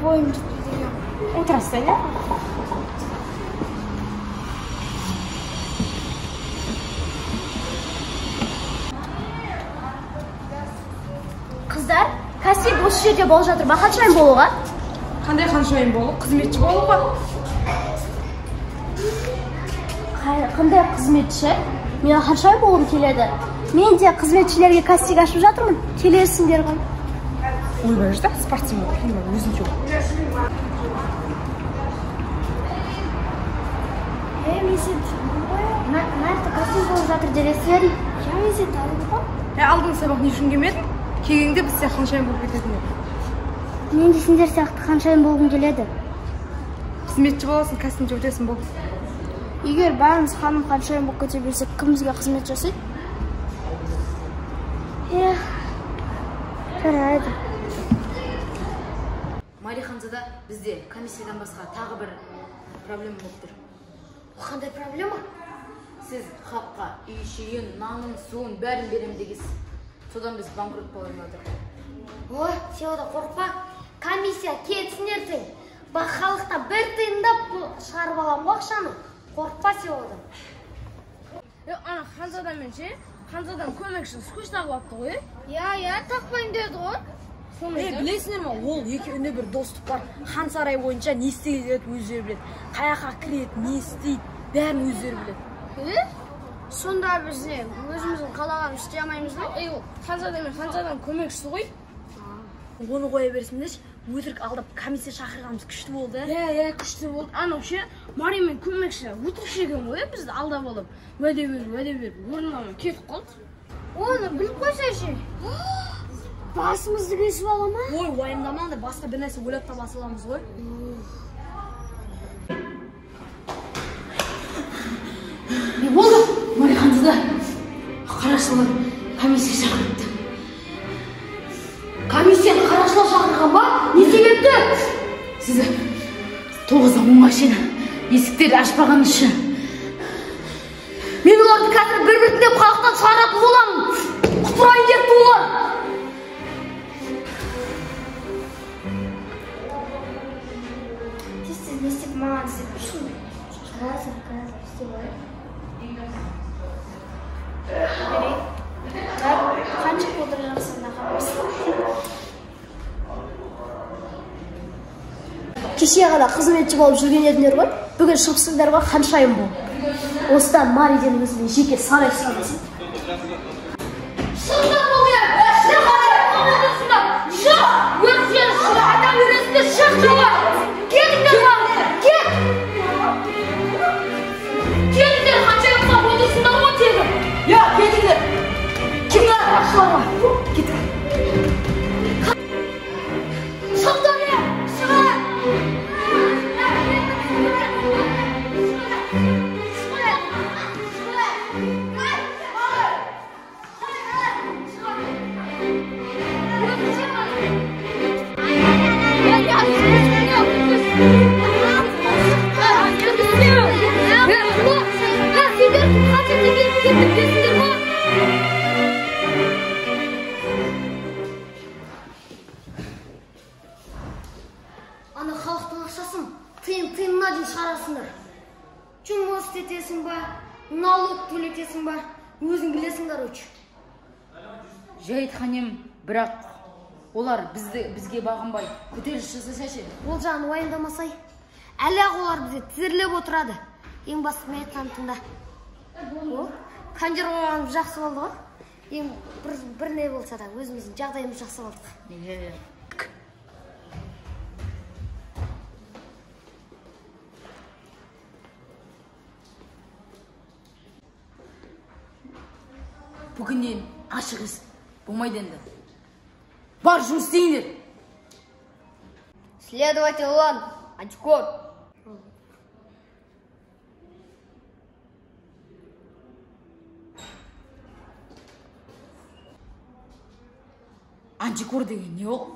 бойым жетпейді. Отырасың, иә? Қыздар, кәсіп осы жерде болып жатыр. Қаншайым болуға? Қандай қаншайым болу? Қызметші болуға? Қандай қызметші? Мен қаншайым болғым келеді. Мен де қызметшілерге кәсіп ашып жатырмын. Келесіңдер ғой. Ойбай жүрді, спортсмен болу, өзінше бол. Мен сен түсіндім ғой. Мәрті кәсіп болып жатыр дересіздер. Мен сен танып қой. Алдың сабақ не үшін келмедің? Келгенде біз сияқты қаншайым болып кететін еді. Мен де сендер сияқты қаншайым болғым келеді. Қызметші боласың, кәсібіңді өтесің бол. Егер бәріміз ханым қаншайым болып кете берсек, кім бізге қызмет жасайды? Жарайды. Мари Ханзада, бізде комиссиядан басқа тағы бір проблема болып тұр. Қандай проблема? Сіз халыққа үй ішігін, нанын, суын бәрін берем дегенсіз. Содан біз банкрот болайын жатыр. Ой, сен ода қорықпа. Комиссия кетсін ертең. Бақ халықта бір тиындап шығарып аламын ғой ақшаны. Қорықпа сен одан. Ана Ханзадамен ше, Ханзадан көмекші скучно болыпты ғой. Я тақпайын деді ғой. Білесіңдер ма, ол екеуінде бір достық бар. Хан сарай бойынша не істейді өздері біледі. Қаяққа кіреді, не істейді, бәрін өздері біледі. Сонда біз не, өзіміздің қалаған істей алмаймыз ба? Ханзадан көмекшісі ғой. Оны қоя берсіңдерші, өтірік алдап комиссия шақырғанымыз күшті болды. Күшті болды. Анау ше, Маримен көмекші өтірікші екен ғой, бізді алдап алып. Уәде беріп, орнынан кетіп қалды. Оны біліп қойса ше. Басымызды кесіп ала ма? Ой, уайымдамаңдар, басқа бір нәрсе ойлап таба саламыз ғой. Не болды? Мари Ханзада қарақшылар комиссия шақырыпты. Комиссияны қарақшылар шақырған ба? Не себепті? Сізді 9-10-ға шейін есіктерді ашпаған үшін. Мен оларды қазір бір-біртіндеп халықтан шығаратын боламын. Құтырайын деп олар. Сіз не істеп маған істеп тұрсың ба? Қазір істеп алайын. Қанша отырғансың қамырсың? Кеше ғана қызметші болып жүрген едіңдер ғой. Бүгін шығыпсыңдар ғой, қаншайым бол. Осыдан Мариден өзімен жеке сарай сұрамасын. Шыңдар бол ер! Шың қандай қоңырдысыңдар! Шың! Өрсен шың! Айта бересіңдер шың жауа! Кетіңдер бар! Кет! Кетіңдер қаншайымға отырсыңдар ғой тегі! Кетіңдер! Кімдер ашыларға? Кетіңдер! Шыңдар ер! Шыңдар! Ана халықтың ақшасын тиынына дейін шығарасыңдар. Жұмыс істетесің ба, налог төлетесің ба, өзің білесіңдер өч. Жайт ханем, бірақ олар бізге бағынбай көтеріліс жасаса ше. Ол жағын уайымдамасай. Әлі-ақ олар бізде тізерлеп отырады. Ең басты мен айтқанын тыңда. Кондер болғанымыз жақсы болды ғой. Ең бір не болса да өзіміздің жағдайымыз жақсы болдық. Бүгіннен ашық іс болмайды енді. Бар жұмыс істейіндер. Следователь Лан, Антикор. Антикор деген не ол?